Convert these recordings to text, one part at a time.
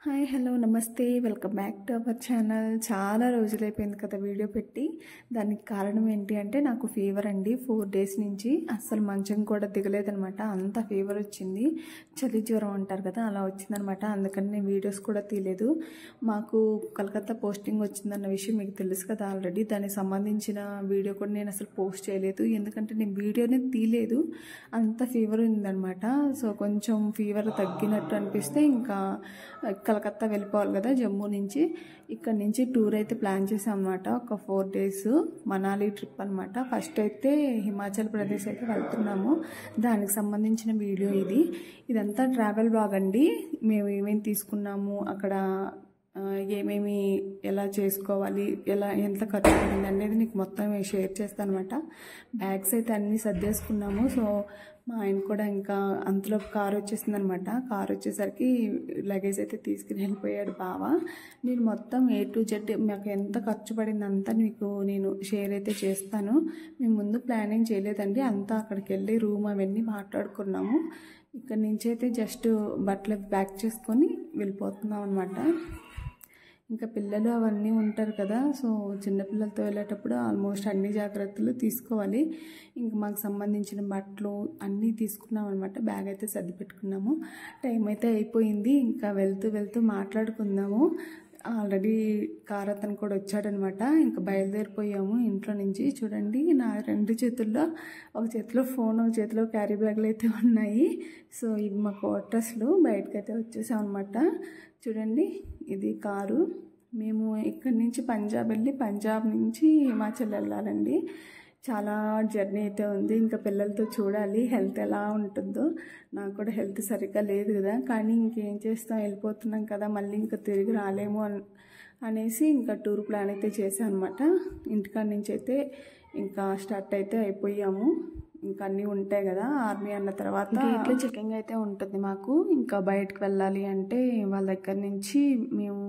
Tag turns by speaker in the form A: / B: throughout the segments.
A: Hi hello నమస్తే welcome back to our channel. చాలా రోజులైపోయింది కదా వీడియో పెట్టి. దానికి కారణం ఏంటి అంటే నాకు ఫీవర్ అండి. 4 డేస్ నుంచి అస్సలు మంచం కూడా దిగలేదనమాట. అంత ఫీవర్ వచ్చింది. చలి జ్వరం అంటారు కదా, అలా వచ్చిందనమాట. అందుకని నేను వీడియోస్ కూడా తీయలేదు. మాకు కలకత్తా పోస్టింగ్ వచ్చిందన్న విషయం మీకు తెలుసు కదా ఆల్రెడీ. దానికి సంబంధించిన వీడియో కూడా నేను అసలు పోస్ట్ చేయలేదు, ఎందుకంటే నేను వీడియోనే తీయలేదు. అంత ఫీవర్ ఉందనమాట. సో కొంచెం ఫీవర్ తగ్గినట్టు అనిపిస్తే ఇంకా కలకత్తా వెళ్ళిపోవాలి కదా జమ్మూ నుంచి. ఇక్కడ నుంచి టూర్ అయితే ప్లాన్ చేసాం అనమాట. ఒక 4 డేస్ మనాలి ట్రిప్ అనమాట. ఫస్ట్ అయితే హిమాచల్ ప్రదేశ్ అయితే వెళ్తున్నాము. దానికి సంబంధించిన వీడియో ఇదంతా ట్రావెల్ బ్లాగ్ అండి. మేము ఏమేమి తీసుకున్నాము, అక్కడ ఏమేమి ఎలా చేసుకోవాలి, ఎంత ఖర్చు పడింది అనేది నీకు మొత్తం షేర్ చేస్తాను అనమాట. బ్యాగ్స్ అయితే అన్నీ సర్దేసుకున్నాము. సో మా ఆయన కూడా ఇంకా అంతలో కార్ వచ్చేసింది అనమాట. కార్ వచ్చేసరికి లగేజ్ అయితే తీసుకుని వెళ్ళిపోయాడు బావ. నేను మొత్తం A to Z మాకు ఎంత ఖర్చు పడింది అంతా మీకు నేను షేర్ అయితే చేస్తాను. మేము ముందు ప్లానింగ్ చేయలేదండి, అంతా అక్కడికి వెళ్ళి రూమ్ అవన్నీ మాట్లాడుకున్నాము. ఇక్కడ నుంచి అయితే జస్ట్ బట్టలు ప్యాక్ చేసుకొని వెళ్ళిపోతున్నాం అనమాట. ఇంకా పిల్లలు అవన్నీ ఉంటారు కదా, సో చిన్నపిల్లలతో వెళ్ళేటప్పుడు ఆల్మోస్ట్ అన్ని జాగ్రత్తలు తీసుకోవాలి. ఇంకా మాకు సంబంధించిన బట్టలు అన్నీ తీసుకున్నాం అనమాట. బ్యాగ్ అయితే సర్ది పెట్టుకున్నాము. టైం అయితే అయిపోయింది. ఇంకా వెళ్తూ మాట్లాడుకుందాము. ఆల్రెడీ కార్ అతను కూడా వచ్చాడనమాట. ఇంకా బయలుదేరిపోయాము ఇంట్లో నుంచి. చూడండి, నా 2 చేతుల్లో, ఒక చేతిలో ఫోన్, ఒక చేతిలో క్యారీ బ్యాగులు అయితే ఉన్నాయి. సో ఇవి మా క్వార్టర్స్లో బయటకైతే వచ్చేసాం అనమాట. చూడండి, ఇది కారు. మేము ఇక్కడి నుంచి పంజాబ్ వెళ్ళి, పంజాబ్ నుంచి హిమాచల్ వెళ్ళాలండి. చాలా జర్నీ అయితే ఉంది. ఇంకా పిల్లలతో చూడాలి హెల్త్ ఎలా ఉంటుందో. నాకు కూడా హెల్త్ సరిగ్గా లేదు కదా, కానీ ఇంకేం చేస్తాం, వెళ్ళిపోతున్నాం కదా, మళ్ళీ ఇంకా తిరిగి రాలేము అనేసి ఇంకా టూర్ ప్లాన్ అయితే చేసాం అనమాట. ఇంటికాడ నుంచి అయితే ఇంకా స్టార్ట్ అయితే అయిపోయాము. ఇంకా అన్నీ ఉంటాయి కదా, ఆర్మీ అన్న తర్వాత ఇట్లా చెకింగ్ అయితే ఉంటుంది మాకు. ఇంకా బయటకు వెళ్ళాలి అంటే వాళ్ళ దగ్గర నుంచి మేము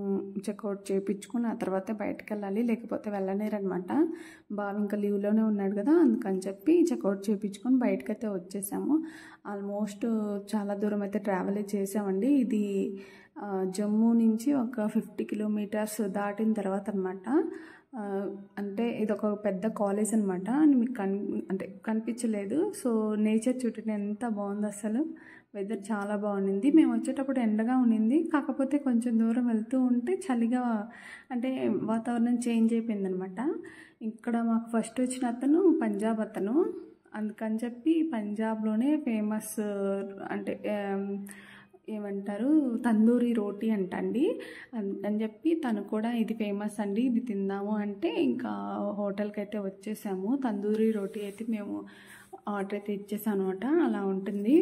A: చెక్అవుట్ చేయించుకుని ఆ తర్వాత బయటకు వెళ్ళాలి, లేకపోతే వెళ్ళలేరనమాట. బావ ఇంకా లీవ్లోనే ఉన్నాడు కదా, అందుకని చెప్పి చెక్అవుట్ చేయించుకొని బయటకైతే వచ్చేసాము. ఆల్మోస్ట్ చాలా దూరం అయితే ట్రావెల్ చేసామండి. ఇది జమ్మూ నుంచి ఒక 50 కిలోమీటర్స్ దాటిన తర్వాత అనమాట. అంటే ఇది ఒక పెద్ద కాలేజ్ అనమాట. మీకు కనిపించలేదు. సో నేచర్ చూడండి ఎంత బాగుంది, అసలు వెదర్ చాలా బాగుండింది. మేము వచ్చేటప్పుడు ఎండగా ఉండింది, కాకపోతే కొంచెం దూరం వెళ్తూ ఉంటే చలిగా, అంటే వాతావరణం చేంజ్ అయిపోయింది అనమాట. ఇక్కడ మాకు ఫస్ట్ వచ్చిన అతను పంజాబ్ అతను, అందుకని చెప్పి పంజాబ్లోనే ఫేమస్ అంటే ఏమంటారు, తందూరి రోటీ అంటండి. అని చెప్పి తను కూడా ఇది ఫేమస్ అండి, ఇది తిందాము అంటే ఇంకా హోటల్కి అయితే వచ్చేసాము. తందూరి రోటీ అయితే మేము ఆర్డర్ అయితే ఇచ్చేసాను అనమాట. అలా ఉంటుంది,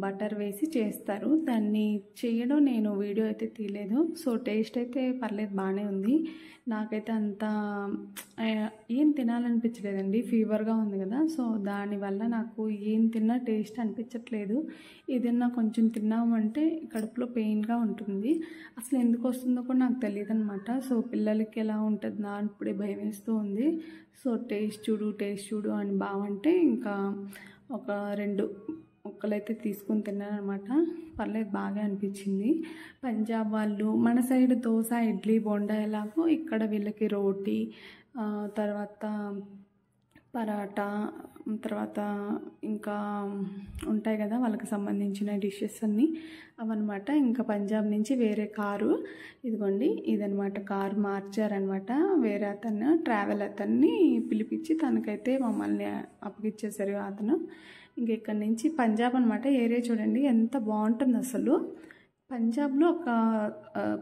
A: బటర్ వేసి చేస్తారు. దాన్ని చేయడం నేను వీడియో అయితే తీయలేదు. సో టేస్ట్ అయితే పర్లేదు, బాగానే ఉంది. నాకైతే అంత ఏం తినాలనిపించలేదండి, ఫీవర్గా ఉంది కదా. సో దానివల్ల నాకు ఏం తిన్నా టేస్ట్ అనిపించట్లేదు. ఏదన్నా కొంచెం తిన్నామంటే కడుపులో పెయిన్గా ఉంటుంది. అసలు ఎందుకు వస్తుందో కూడా నాకు తెలియదు అనమాట. సో పిల్లలకి ఎలా ఉంటుంది నా ఇప్పుడే భయం వేస్తూ ఉంది. సో టేస్ట్ చూడు అని బాగుంటే ఇంకా ఒక 2 ముక్కలైతే తీసుకుని తిన్నాను అనమాట. పర్లేదు, బాగా అనిపించింది. పంజాబ్ వాళ్ళు మన సైడ్ దోశ, ఇడ్లీ, బోండా ఎలాగో ఇక్కడ వీళ్ళకి రోటీ, తర్వాత పరాటా, తర్వాత ఇంకా ఉంటాయి కదా వాళ్ళకి సంబంధించిన డిషెస్ అన్నీ అవన్నమాట. ఇంకా పంజాబ్ నుంచి వేరే కారు, ఇదిగోండి ఇదనమాట, కారు మార్చారనమాట. వేరే అతను ట్రావెల్ అతన్ని పిలిపించి తనకైతే మమ్మల్ని అప్పగిచ్చేసారు అతను. ఇంక ఇక్కడి నుంచి పంజాబ్ అనమాట. ఏరియా చూడండి ఎంత బాగుంటుంది అసలు. పంజాబ్లో ఒక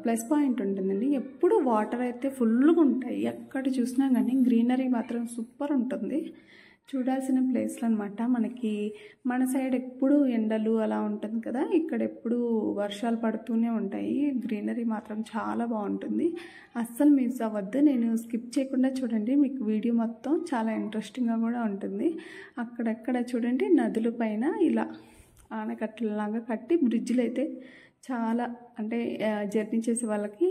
A: ప్లస్ పాయింట్ ఉంటుందండి, ఎప్పుడు వాటర్ అయితే ఫుల్గా ఉంటాయి. ఎక్కడ చూసినా కానీ గ్రీనరీ మాత్రం సూపర్ ఉంటుంది. చూడాల్సిన ప్లేస్లు అనమాట. మన సైడ్ ఎప్పుడు ఎండలు అలా ఉంటుంది కదా, ఇక్కడ ఎప్పుడు వర్షాలు పడుతూనే ఉంటాయి. గ్రీనరీ మాత్రం చాలా బాగుంటుంది, అస్సలు మిస్ అవ్వద్దు. నేను స్కిప్ చేయకుండా చూడండి, మీకు వీడియో మొత్తం చాలా ఇంట్రెస్టింగ్గా కూడా ఉంటుంది. అక్కడక్కడ చూడండి నదుల పైన ఇలా ఆనకట్టలాగా కట్టి బ్రిడ్జ్లు అయితే చాలా, అంటే జర్నీ చేసే వాళ్ళకి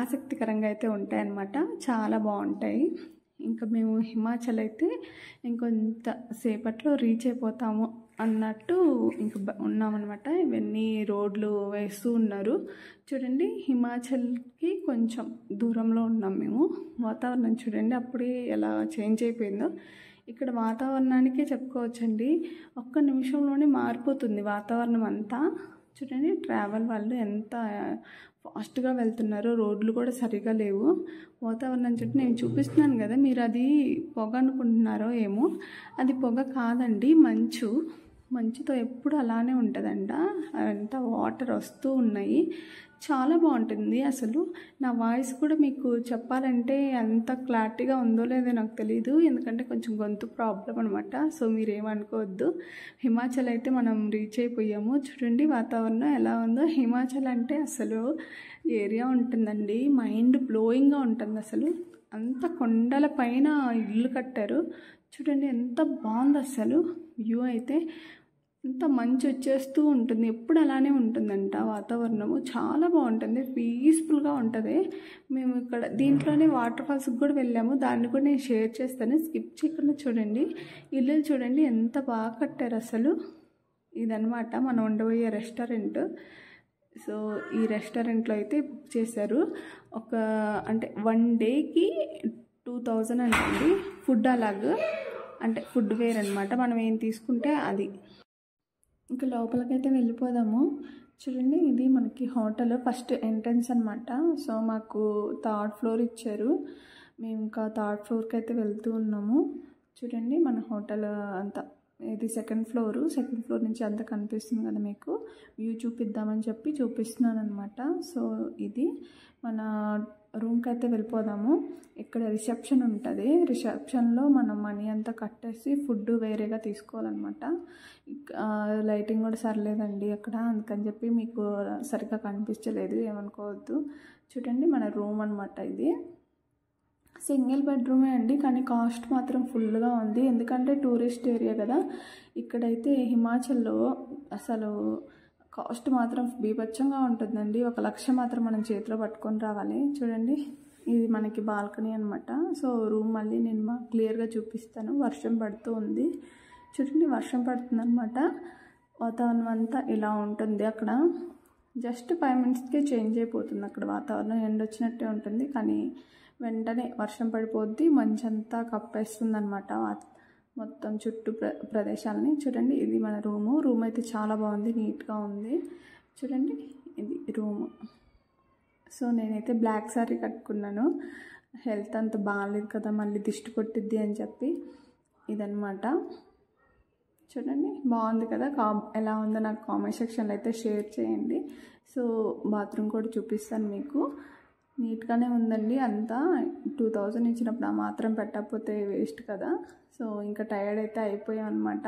A: ఆసక్తికరంగా అయితే ఉంటాయన్నమాట. చాలా బాగుంటాయి. ఇంకా మేము హిమాచల్ అయితే ఇంకొంత సేపట్లో రీచ్ అయిపోతాము. అన్నట్టు ఇంకా ఉన్నామన్నమాట. ఇవన్నీ రోడ్లు వేస్తూ ఉన్నారు. చూడండి, హిమాచల్కి కొంచెం దూరంలో ఉన్నాం మేము. వాతావరణం చూడండి అప్పుడే ఎలా చేంజ్ అయిపోయిందో. ఇక్కడ వాతావరణానికే చెప్పుకోవచ్చండి, ఒక్క నిమిషంలోనే మారిపోతుంది వాతావరణం అంతా. చూడండి ట్రావెల్ వాళ్ళు ఎంత ఫాస్ట్గా వెళ్తున్నారు, రోడ్లు కూడా సరిగా లేవు. వాతావరణం చుట్టూ నేను చూపిస్తున్నాను కదా, మీరు అది పొగ అనుకుంటున్నారో ఏమో, అది పొగ కాదండి, మంచుతో ఎప్పుడు అలానే ఉంటుందంట. అంతా వాటర్ వస్తూ ఉన్నాయి, చాలా బాగుంటుంది. అసలు నా వాయిస్ కూడా మీకు చెప్పాలంటే అంత క్లారిటీగా ఉందో లేదో నాకు తెలీదు, ఎందుకంటే కొంచెం గొంతు ప్రాబ్లం అనమాట. సో మీరేమనుకోవద్దు. హిమాచల్ అయితే మనం రీచ్ అయిపోయాము. చూడండి వాతావరణం ఎలా ఉందో. హిమాచల్ అంటే అసలు ఏరియా ఉంటుందండి, మైండ్ బ్లోయింగ్గా ఉంటుంది. అసలు అంత కొండల పైన ఇల్లు కట్టారు. చూడండి ఎంత బాగుంది అసలు. వ్యూ అయితే అంత మంచు వచ్చేస్తూ ఉంటుంది, ఎప్పుడు అలానే ఉంటుందంట వాతావరణము. చాలా బాగుంటుంది, పీస్ఫుల్గా ఉంటుంది. మేము ఇక్కడ దీంట్లోనే వాటర్ ఫాల్స్కి కూడా వెళ్ళాము, దాన్ని కూడా నేను షేర్ చేస్తాను, స్కిప్ చేయకుండా చూడండి. ఇల్లు చూడండి ఎంత బాగా కట్టారు అసలు. ఇదనమాట మనం ఉండబోయే రెస్టారెంట్. సో ఈ రెస్టారెంట్లో అయితే బుక్ చేశారు. అంటే 1 డేకి 2000 అండి. ఫుడ్ అలాగా అంటే ఫుడ్ వేర్ అనమాట, మనం ఏం తీసుకుంటే అది. ఇంకా లోపలికైతే వెళ్ళిపోదాము. చూడండి ఇది మనకి హోటల్ ఫస్ట్ ఎంట్రన్స్ అనమాట. సో మాకు 3rd ఫ్లోర్ ఇచ్చారు, మేము ఇంకా 3rd ఫ్లోర్కి అయితే వెళ్తూ ఉన్నాము. చూడండి మన హోటల్ అంతా. ఇది 2nd ఫ్లోర్. 2nd ఫ్లోర్ నుంచి అంతా కనిపిస్తుంది కదా మీకు, వ్యూ చూపిద్దామని చెప్పి చూపిస్తున్నాను అనమాట. సో ఇది మన రూమ్కి అయితే వెళ్ళిపోదాము. ఇక్కడ రిసెప్షన్ ఉంటుంది, రిసెప్షన్లో మనం మనీ అంతా కట్టేసి ఫుడ్ వేరేగా తీసుకోవాలన్నమాట. లైటింగ్ కూడా సరిలేదండి అక్కడ, అందుకని చెప్పి మీకు సరిగ్గా కనిపించలేదు, ఏమనుకోవద్దు. చూడండి మన రూమ్ అనమాట. ఇది సింగిల్ బెడ్రూమే అండి, కానీ కాస్ట్ మాత్రం ఫుల్గా ఉంది, ఎందుకంటే టూరిస్ట్ ఏరియా కదా. ఇక్కడైతే హిమాచల్లో అసలు కాస్ట్ మాత్రం బీభత్సంగా ఉంటుందండి. 1 లక్ష మాత్రం మనం చేతిలో పట్టుకొని రావాలి. చూడండి ఇది మనకి బాల్కనీ అనమాట. సో రూమ్ మళ్ళీ నేను క్లియర్గా చూపిస్తాను. వర్షం పడుతూ ఉంది, చూడండి వర్షం పడుతుంది అనమాట. వాతావరణం అంతా ఇలా ఉంటుంది. అక్కడ జస్ట్ 5 మినిట్స్కే చేంజ్ అయిపోతుంది అక్కడ వాతావరణం. ఎండ వచ్చినట్టే ఉంటుంది, కానీ వెంటనే వర్షం పడిపోద్ది, మంచంతా కప్పేస్తుంది అనమాట మొత్తం చుట్టూ ప్రదేశాలని. చూడండి ఇది మన రూమ్ అయితే చాలా బాగుంది, నీట్గా ఉంది. చూడండి ఇది రూము. సో నేనైతే బ్లాక్ శారీ కట్టుకున్నాను, హెల్త్ అంత బాగాలేదు కదా, మళ్ళీ దిష్టి కొట్టిద్ది అని చెప్పి. ఇదనమాట. చూడండి బాగుంది కదా. ఎలా ఉందో నాకు కామెంట్ సెక్షన్లో అయితే షేర్ చేయండి. సో బాత్రూమ్ కూడా చూపిస్తాను మీకు. నీట్గానే ఉందండి అంతా. 2000 ఇచ్చినప్పుడు ఆ మాత్రం పెట్టకపోతే వేస్ట్ కదా. సో ఇంకా టైర్డ్ అయితే అయిపోయాం అనమాట.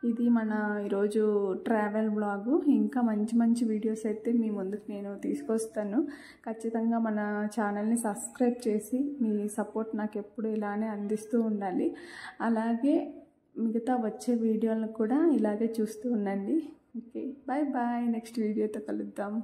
A: ఇది మన ఈరోజు ట్రావెల్ బ్లాగు. ఇంకా మంచి వీడియోస్ అయితే మీ ముందుకు నేను తీసుకొస్తాను. ఖచ్చితంగా మన ఛానల్ని సబ్స్క్రైబ్ చేసి మీ సపోర్ట్ నాకు ఎప్పుడు ఇలానే అందిస్తూ ఉండాలి. అలాగే మిగతా వచ్చే వీడియోలను కూడా ఇలాగే చూస్తూ ఉండండి. Okay, bye bye. నెక్స్ట్ వీడియోతో కలుద్దాం.